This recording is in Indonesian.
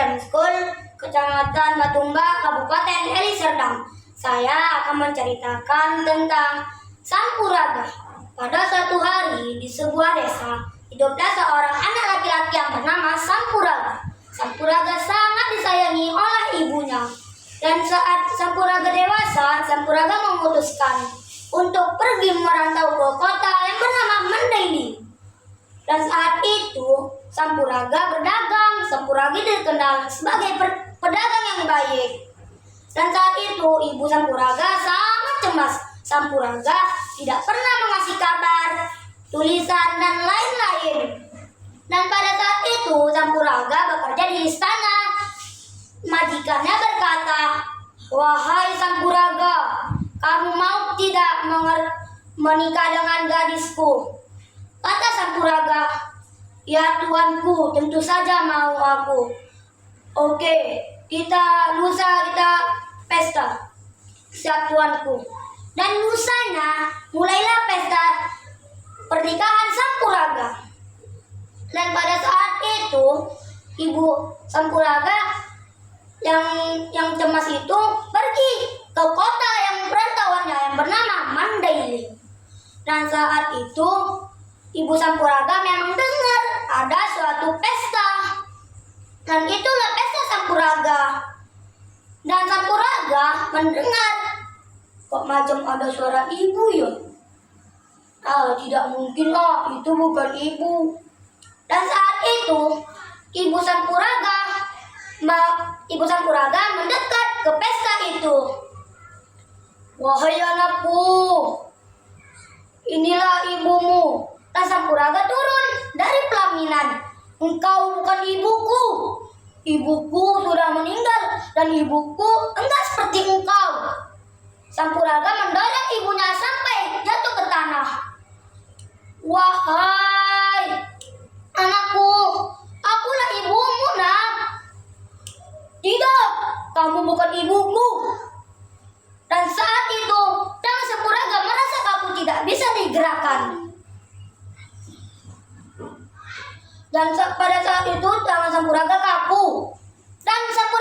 Primary School, Kecamatan Batumba, Kabupaten Deli Serdang. Saya akan menceritakan tentang Sampuraga. Pada suatu hari di sebuah desa, hiduplah seorang anak laki-laki yang bernama Sampuraga. Sampuraga sangat disayangi oleh ibunya. Dan saat Sampuraga dewasa, Sampuraga memutuskan untuk pergi merantau ke kota yang bernama Mandailing. Dan saat itu, Sampuraga berdagang. Sampuraga dikenal sebagai pedagang yang baik. Dan saat itu, ibu Sampuraga sangat cemas. Sampuraga tidak pernah mengasih kabar, tulisan, dan lain-lain. Dan pada saat itu, Sampuraga bekerja di istana. Majikannya berkata, "Wahai Sampuraga, kamu mau tidak menikah dengan gadisku?" Kata Sampuraga, "Ya tuanku, tentu saja mau aku." "Oke, lusa kita pesta." "Siap tuanku." Dan lusanya mulailah pesta pernikahan Sampuraga. Dan pada saat itu, ibu Sampuraga yang cemas itu pergi ke kota yang perantauannya yang bernama Mandailing. Dan saat itu, ibu Sampuraga memang dengar ada suatu pesta. Dan itulah pesta Sampuraga. Dan Sampuraga mendengar, "Kok macam ada suara ibu ya? Tidak mungkin lah, itu bukan ibu." Dan saat itu, ibu Sampuraga mendekat ke pesta itu. "Wahai anakku, inilah ibumu." Dan Sampuraga turun dari pelaminan. "Engkau bukan ibuku. Ibuku sudah meninggal dan ibuku enggak seperti engkau." Sampuraga mendorong ibunya sampai jatuh ke tanah. "Wahai anakku, akulah ibumu, nak." "Tidak, kamu bukan ibuku." Dan saat itu, tangan Sampuraga merasa kaku tidak bisa digerakkan. Dan pada saat itu, tangan Sampuraga kaku. Dan Sampuraga